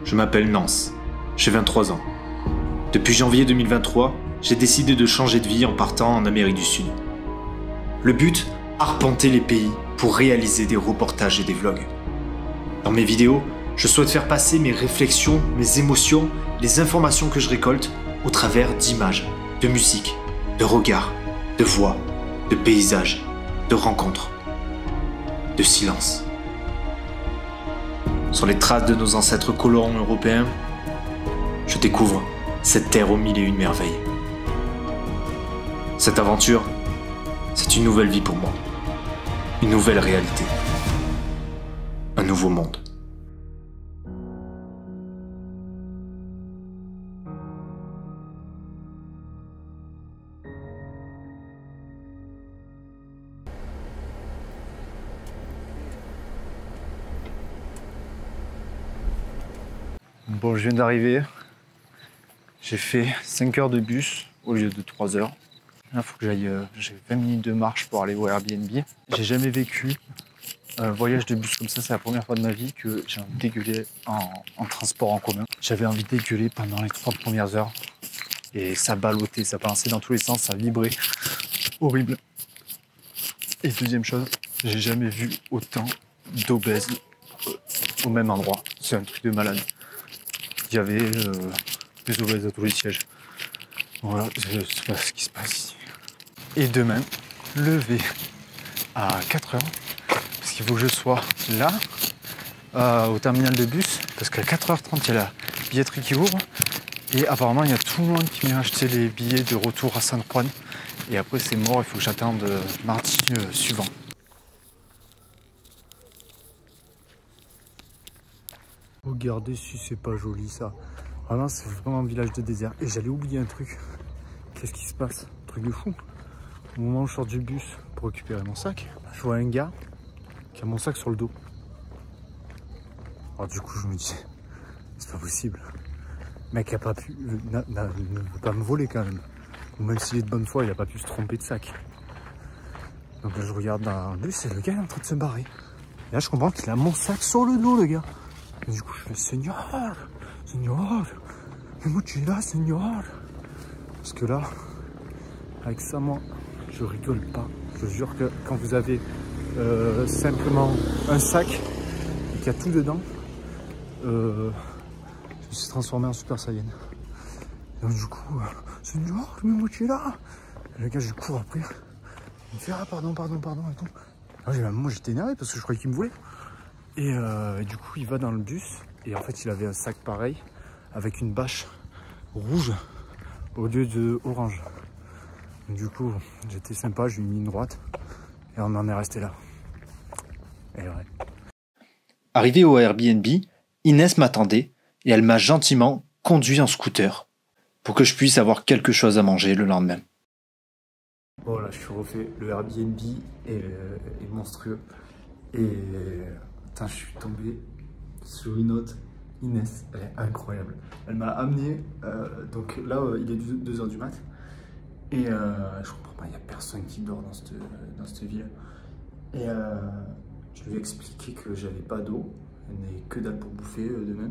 je m'appelle Nance, j'ai 23 ans. Depuis janvier 2023, j'ai décidé de changer de vie en partant en Amérique du Sud. Le but, arpenter les pays pour réaliser des reportages et des vlogs. Dans mes vidéos, je souhaite faire passer mes réflexions, mes émotions, les informations que je récolte au travers d'images, de musique, de regards, de voix, de paysages, de rencontres, de silence. Sur les traces de nos ancêtres colons européens, je découvre cette terre aux mille et une merveilles. Cette aventure, c'est une nouvelle vie pour moi. Une nouvelle réalité. Un nouveau monde. Bon, je viens d'arriver. J'ai fait 5 heures de bus au lieu de 3 heures. Là, il faut que j'aille. J'ai 20 minutes de marche pour aller au Airbnb. J'ai jamais vécu un voyage de bus comme ça. C'est la première fois de ma vie que j'ai envie de dégueuler en transport en commun. J'avais envie de dégueuler pendant les 3 premières heures. Et ça ballottait, ça balançait dans tous les sens, ça vibrait. Horrible. Et deuxième chose, j'ai jamais vu autant d'obèses au même endroit. C'est un truc de malade. Il y avait des obèses à tous les sièges. Voilà, je ne sais pas ce qui se passe ici. Et demain, lever à 4 heures, parce qu'il faut que je sois là, au terminal de bus, parce qu'à 4h30, il y a la billetterie qui ouvre. Et apparemment, il y a tout le monde qui vient acheter les billets de retour à San Juan. Et après, c'est mort, il faut que j'attende mardi suivant. Regardez si c'est pas joli ça. Vraiment, c'est vraiment un village de désert. Et j'allais oublier un truc. Qu'est-ce qui se passe? Un truc de fou. Au moment où je sors du bus pour récupérer mon sac, je vois un gars qui a mon sac sur le dos. Alors du coup, je me dis, c'est pas possible. Le mec a pas pu, ne veut pas me voler quand même. Ou même s'il est de bonne foi, il a pas pu se tromper de sac. Donc là, je regarde dans le bus et le gars est en train de se barrer. Et là, je comprends qu'il a mon sac sur le dos, le gars. Et du coup, je fais Seigneur, Seigneur, mais moi tu es là, Seigneur. Parce que là, avec ça, moi, je rigole pas. Je jure que quand vous avez simplement un sac et qu'il y a tout dedans, je me suis transformé en Super Saiyan. Donc du coup, Seigneur, mais moi tu es là. Et le gars, je cours après. Il me fait ah pardon et tout. Alors, moi j'étais énervé parce que je croyais qu'il me voulait. Et du coup, il va dans le bus. Et en fait, il avait un sac pareil avec une bâche rouge au lieu de orange. Du coup, j'étais sympa, je lui ai mis une droite. Et on en est resté là. Et ouais. Arrivé au Airbnb, Inès m'attendait et elle m'a gentiment conduit en scooter pour que je puisse avoir quelque chose à manger le lendemain. Bon, là, je suis refait. Le Airbnb est monstrueux. Et putain, je suis tombé sur une autre. Inès, elle est incroyable. Elle m'a amené, donc là, il est 2 h du mat. Et je comprends pas, il n'y a personne qui dort dans cette ville. Et je lui ai expliqué que j'avais pas d'eau, elle n'est que dalle pour bouffer demain,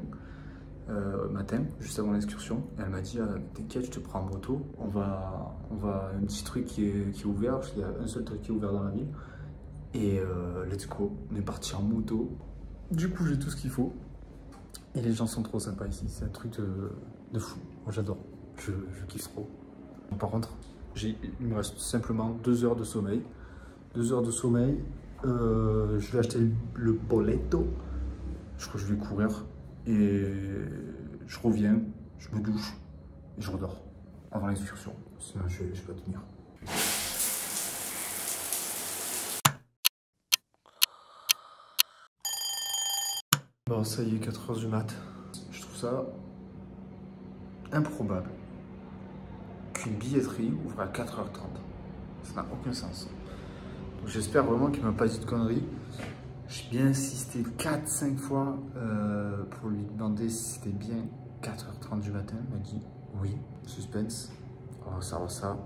matin, juste avant l'excursion. Et elle m'a dit, t'inquiète, je te prends en moto, on va un petit truc qui est ouvert, parce qu'il y a un seul truc qui est ouvert dans la ville. Et let's go, on est parti en moto. Du coup, j'ai tout ce qu'il faut. Et les gens sont trop sympas ici, c'est un truc de fou. Moi j'adore, je kiffe trop. Par contre, il me reste simplement 2 heures de sommeil. 2 heures de sommeil, je vais acheter le boleto. Je crois que je vais courir. Et je reviens, je me douche et je redors avant l'excursion. Sinon je vais pas tenir. Bon, ça y est, 4 h du mat. Je trouve ça improbable qu'une billetterie ouvre à 4h30. Ça n'a aucun sens. J'espère vraiment qu'il ne m'a pas dit de conneries. J'ai bien insisté 4-5 fois pour lui demander si c'était bien 4h30 du matin. Il m'a dit oui, suspense. On va savoir ça.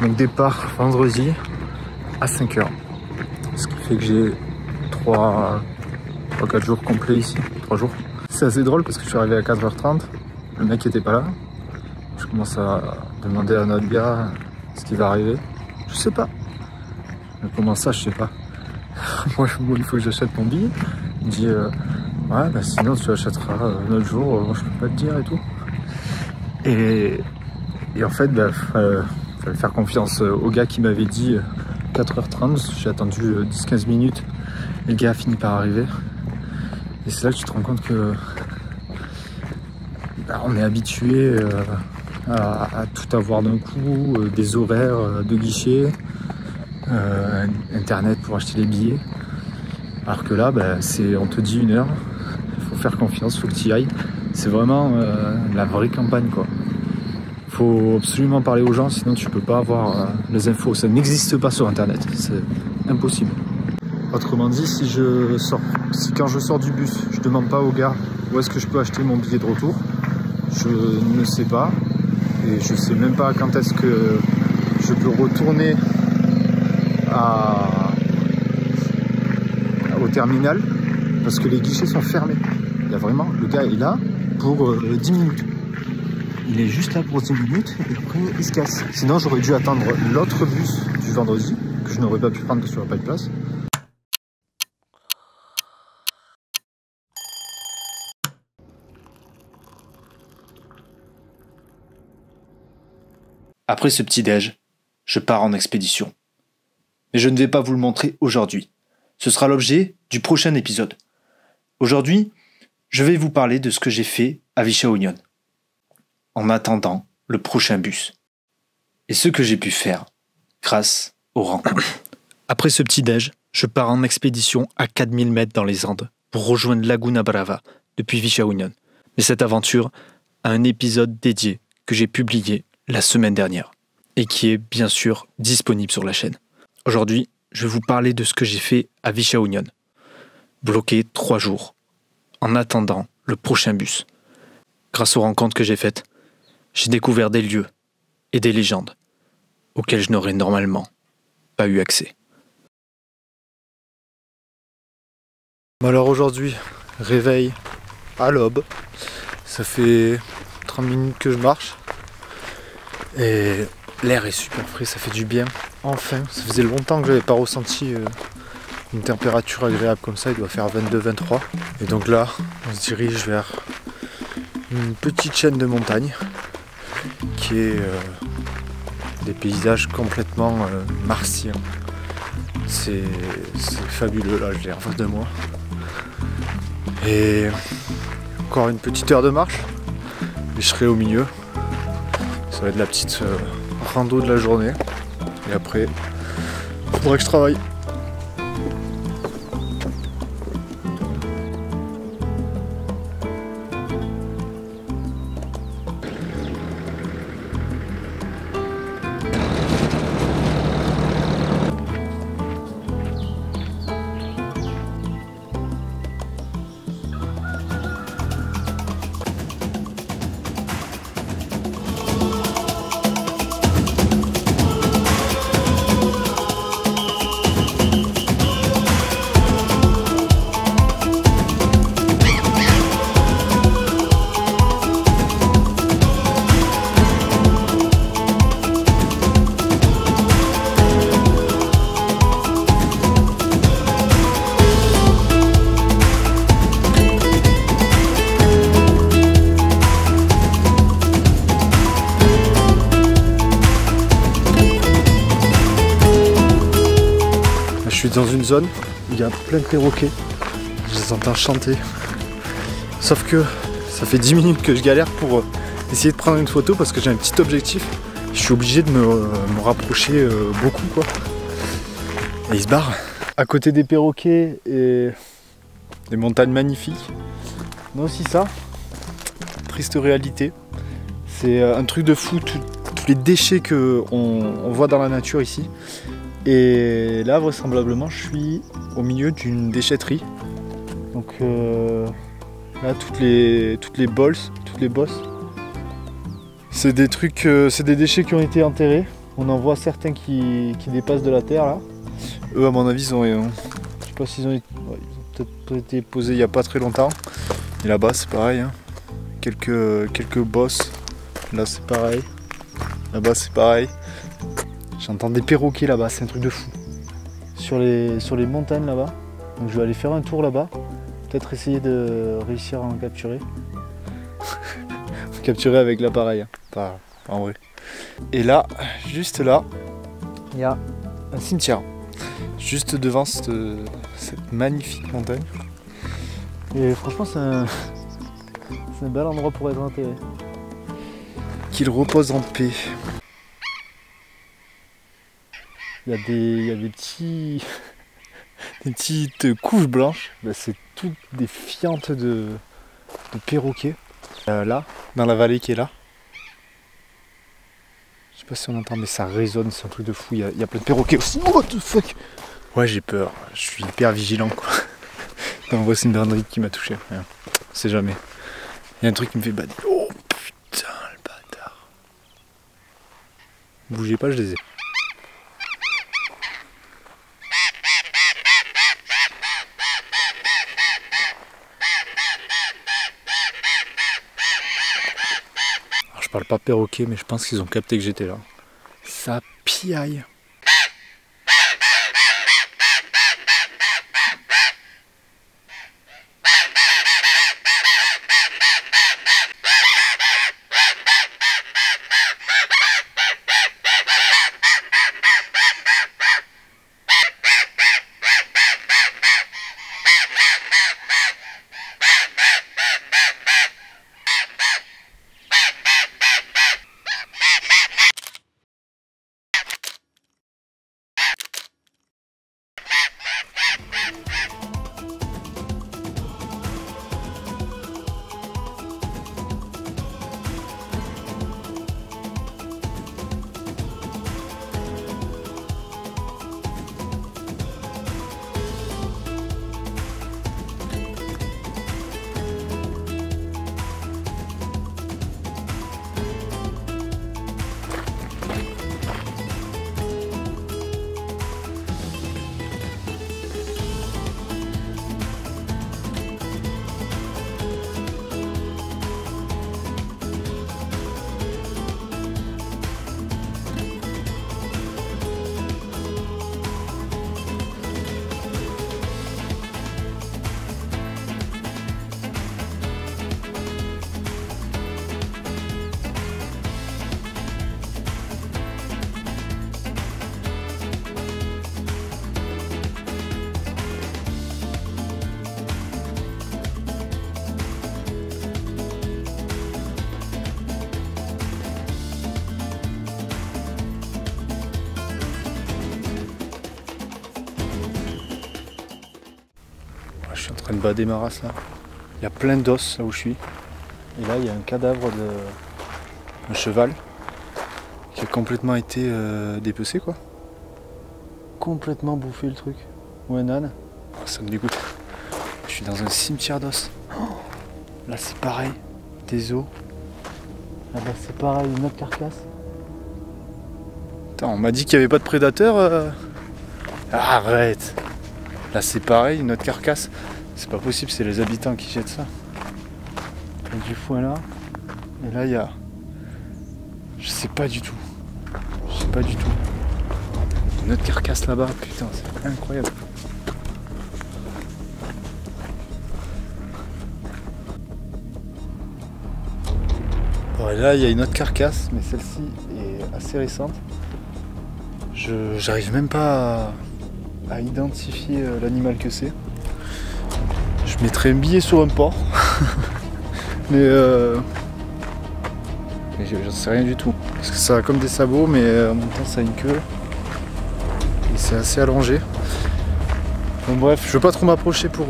Donc départ vendredi à 5 h. Ce qui fait que j'ai 3-4 jours complets ici, 3 jours. C'est assez drôle parce que je suis arrivé à 4h30, le mec était pas là. Je commence à demander à notre gars ce qui va arriver. Je sais pas. Mais comment ça, je sais pas. Moi, il faut que j'achète mon billet. Il me dit ouais, bah sinon tu achèteras un autre jour, moi je peux pas te dire et tout. Et en fait, bah, fallait faire confiance au gars qui m'avait dit 4h30. J'ai attendu 10-15 minutes et le gars a fini par arriver. Et c'est là que tu te rends compte que bah, on est habitué à tout avoir d'un coup, des horaires de guichet, internet pour acheter les billets. Alors que là, bah, on te dit 1 heure, il faut faire confiance, il faut que tu y ailles. C'est vraiment la vraie campagne, quoi. Faut absolument parler aux gens, sinon tu peux pas avoir les infos. Ça n'existe pas sur internet, c'est impossible. Autrement dit, si quand je sors du bus, je demande pas au gars où est-ce que je peux acheter mon billet de retour, je ne sais pas. Et je sais même pas quand est-ce que je peux retourner au terminal, parce que les guichets sont fermés. Il y a vraiment, le gars est là pour 10 minutes. Il est juste là pour 10 minutes et après il se casse. Sinon j'aurais dû attendre l'autre bus du vendredi, que je n'aurais pas pu prendre parce qu'il n'y aurait pas de place. Après ce petit-déj, je pars en expédition. Mais je ne vais pas vous le montrer aujourd'hui. Ce sera l'objet du prochain épisode. Aujourd'hui, je vais vous parler de ce que j'ai fait à Visha Union, en attendant le prochain bus. Et ce que j'ai pu faire grâce aux rencontres. Après ce petit-déj, je pars en expédition à 4000 mètres dans les Andes pour rejoindre Laguna Brava depuis Visha Union. Mais cette aventure a un épisode dédié que j'ai publié la semaine dernière et qui est bien sûr disponible sur la chaîne. Aujourd'hui, je vais vous parler de ce que j'ai fait à Visha Union. Bloqué 3 jours, en attendant le prochain bus. Grâce aux rencontres que j'ai faites, j'ai découvert des lieux et des légendes auxquelles je n'aurais normalement pas eu accès. Alors aujourd'hui, réveil à l'aube. Ça fait 30 minutes que je marche. Et l'air est super frais, ça fait du bien. Enfin, ça faisait longtemps que je n'avais pas ressenti une température agréable comme ça. Il doit faire 22-23. Et donc là, on se dirige vers une petite chaîne de montagnes qui est des paysages complètement martiens. C'est fabuleux, là je l'ai en face de moi. Et encore une petite heure de marche et je serai au milieu. Ça va être la petite rando de la journée. Et après, il faudrait que je travaille. Je suis dans une zone où il y a plein de perroquets, je les entends chanter. Sauf que ça fait 10 minutes que je galère pour essayer de prendre une photo parce que j'ai un petit objectif. Je suis obligé de me rapprocher beaucoup, quoi. Et ils se barrent. À côté des perroquets et des montagnes magnifiques, on a aussi ça. Triste réalité. C'est un truc de fou, tous les déchets qu'on voit dans la nature ici. Et là, vraisemblablement, je suis au milieu d'une déchetterie. Donc là, toutes les bosses, c'est des trucs, c'est des déchets qui ont été enterrés On en voit certains qui dépassent de la terre là. Eux à mon avis ils ont je sais pas s'ils ont peut-être été posés il n'y a pas très longtemps. Et là-bas c'est pareil, hein. Quelques bosses. Là c'est pareil. Là-bas c'est pareil. J'entends des perroquets là-bas, c'est un truc de fou. Sur les montagnes là-bas. Donc je vais aller faire un tour là-bas. Peut-être essayer de réussir à en capturer. Capturer avec l'appareil, hein. Pas en vrai. Et là, juste là, il y a un cimetière. Juste devant cette magnifique montagne. Et franchement c'est un bel endroit pour être enterré. Qu'il repose en paix. Il y a des petits... des petites couches blanches. Ben, c'est toutes des fientes de perroquets. Là, dans la vallée qui est là. Je sais pas si on entend, mais ça résonne, c'est un truc de fou. Il y a plein de perroquets aussi. What the fuck? Ouais, j'ai peur. Je suis hyper vigilant, quoi. Non, en vrai, c'est une bernardite qui m'a touché. On sait jamais. Il y a un truc qui me fait bader. Oh putain, le bâtard. Bougez pas, je les ai. Alors, je parle pas perroquet, mais je pense qu'ils ont capté que j'étais là. Ça piaille. Je suis en train de bader ma race là. Il y a plein d'os là où je suis. Et là il y a un cadavre d'un cheval qui a complètement été dépecé quoi. Complètement bouffé le truc. Ou un âne. Oh, ça me dégoûte. Je suis dans un cimetière d'os. Oh, là c'est pareil. Des os. Là-bas c'est pareil, une autre carcasse. Putain, on m'a dit qu'il n'y avait pas de prédateurs. Arrête. Là c'est pareil, une autre carcasse. C'est pas possible, c'est les habitants qui jettent ça. Il y a du foin là. Et là il y a... Je sais pas du tout. Je sais pas du tout. Une autre carcasse là-bas, putain, c'est incroyable. Bon, et là il y a une autre carcasse, mais celle-ci est assez récente. J'arrive même pas à identifier l'animal que c'est. Je mettrais un billet sur un porc. mais j'en sais rien du tout. Parce que ça a comme des sabots, mais en même temps ça a une queue. Et c'est assez allongé. Donc bref, je veux pas trop m'approcher pour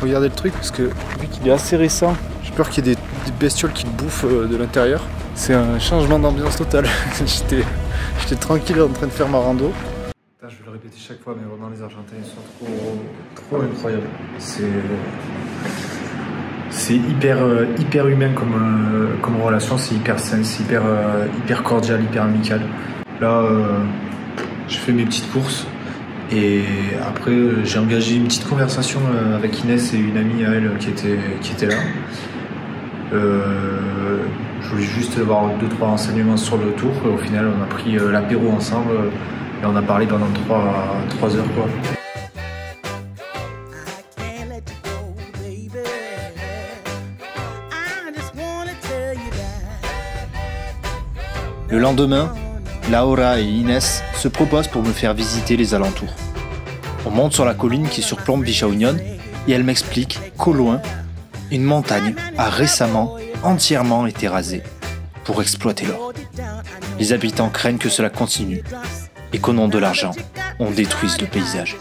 regarder le truc, parce que vu qu'il est assez récent, j'ai peur qu'il y ait des bestioles qui le bouffent de l'intérieur. C'est un changement d'ambiance total. J'étais tranquille en train de faire ma rando. Je vais le répéter chaque fois, mais vraiment les Argentins ils sont trop incroyables. C'est hyper humain comme relation, c'est hyper sain, c'est hyper cordial, hyper amical. Là, je fais mes petites courses et après j'ai engagé une petite conversation avec Inès et une amie à elle qui était là. Je voulais juste avoir 2-3 renseignements sur le tour. Au final, on a pris l'apéro ensemble et on a parlé pendant 3 heures, quoi. Le lendemain, Laura et Inès se proposent pour me faire visiter les alentours. On monte sur la colline qui surplombe Bichaounion et elle m'explique qu'au loin, une montagne a récemment entièrement été rasée pour exploiter l'or. Les habitants craignent que cela continue et qu'au nom de l'argent, on détruise le paysage.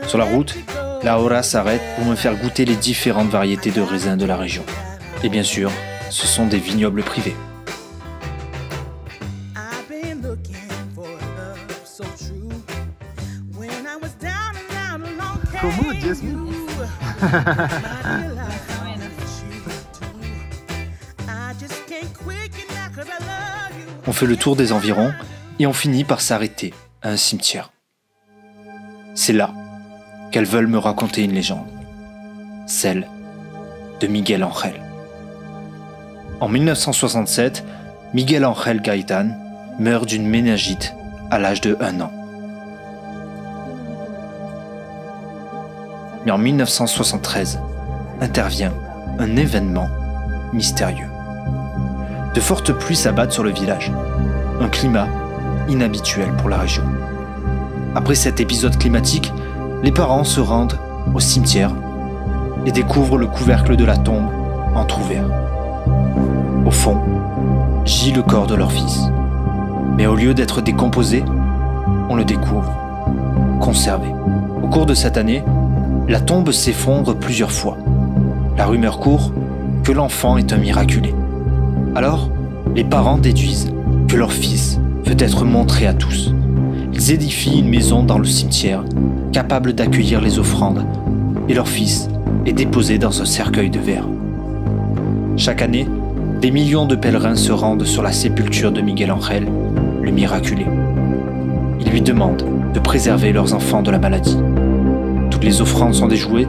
Sur la route, Laura s'arrête pour me faire goûter les différentes variétés de raisins de la région. Et bien sûr, ce sont des vignobles privés. Comment, Jasmine? On fait le tour des environs et on finit par s'arrêter à un cimetière. C'est là qu'elles veulent me raconter une légende, celle de Miguel Ángel. En 1967, Miguel Ángel Gaitán meurt d'une méningite à l'âge de 1 an. Mais en 1973, intervient un événement mystérieux. De fortes pluies s'abattent sur le village, un climat inhabituel pour la région. Après cet épisode climatique, les parents se rendent au cimetière et découvrent le couvercle de la tombe entrouvert. Au fond, gît le corps de leur fils. Mais au lieu d'être décomposé, on le découvre conservé. Au cours de cette année, la tombe s'effondre plusieurs fois. La rumeur court que l'enfant est un miraculé. Alors, les parents déduisent que leur fils veut être montré à tous. Ils édifient une maison dans le cimetière, capable d'accueillir les offrandes, et leur fils est déposé dans un cercueil de verre. Chaque année, des millions de pèlerins se rendent sur la sépulture de Miguel Ángel, le miraculé. Ils lui demandent de préserver leurs enfants de la maladie. Toutes les offrandes sont déjouées,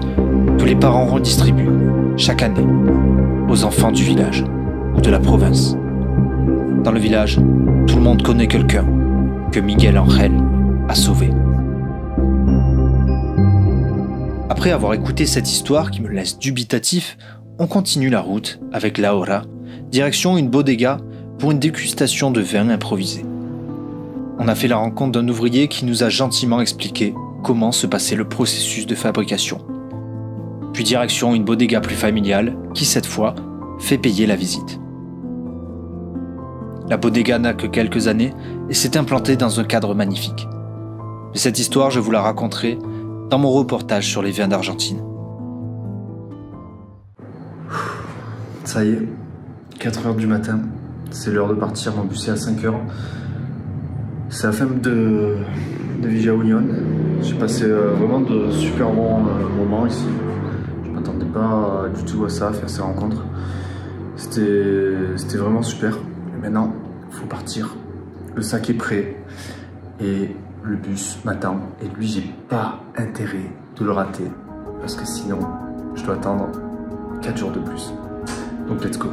que les parents redistribuent, chaque année, aux enfants du village ou de la province. Dans le village, tout le monde connaît quelqu'un que Miguel Ángel a sauvé. Après avoir écouté cette histoire qui me laisse dubitatif, on continue la route avec Laura, direction une bodega pour une dégustation de vin improvisé. On a fait la rencontre d'un ouvrier qui nous a gentiment expliqué comment se passait le processus de fabrication. Puis direction une bodega plus familiale qui, cette fois, fait payer la visite. La bodega n'a que quelques années et s'est implantée dans un cadre magnifique. Mais cette histoire, je vous la raconterai dans mon reportage sur les vins d'Argentine. Ça y est, 4 h du matin, c'est l'heure de partir, mon bus est à 5 h. C'est la fin de Bichaounion. J'ai passé vraiment de super bons moments ici. Je m'attendais pas du tout à ça, à faire ces rencontres. C'était vraiment super. Et maintenant, il faut partir. Le sac est prêt et le bus m'attend. Et lui, j'ai pas intérêt de le rater parce que sinon, je dois attendre 4 jours de plus. Donc, let's go.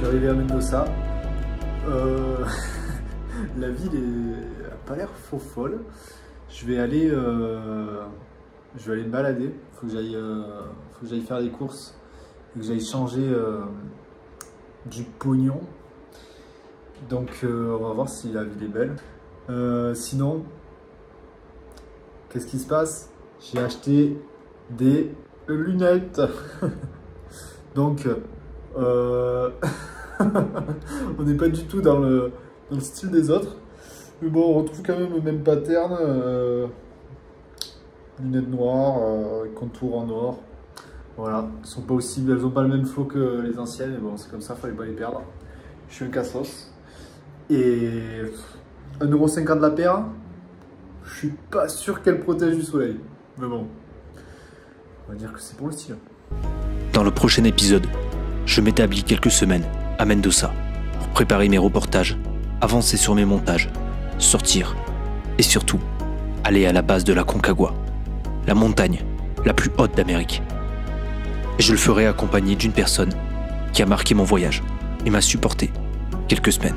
Arrivé à Mendoza, la ville n'a pas l'air faux folle. Je vais aller je vais aller me balader. Faut que j'aille faire des courses et que j'aille changer du pognon. Donc on va voir si la ville est belle. Sinon, qu'est-ce qui se passe? J'ai acheté des lunettes. Donc on n'est pas du tout dans le style des autres. Mais bon, on retrouve quand même le même pattern. Lunettes noires, contours en or. Voilà, elles n'ont pas le même flow que les anciennes, mais bon, c'est comme ça, fallait pas les perdre. Je suis un cassos. Et 1,50 € la paire, je suis pas sûr qu'elle protège du soleil. Mais bon, on va dire que c'est pour le style. Dans le prochain épisode, je m'établis quelques semaines à Mendoza pour préparer mes reportages, avancer sur mes montages, sortir et surtout aller à la base de la Concagua, la montagne la plus haute d'Amérique. Et je le ferai accompagné d'une personne qui a marqué mon voyage et m'a supporté quelques semaines.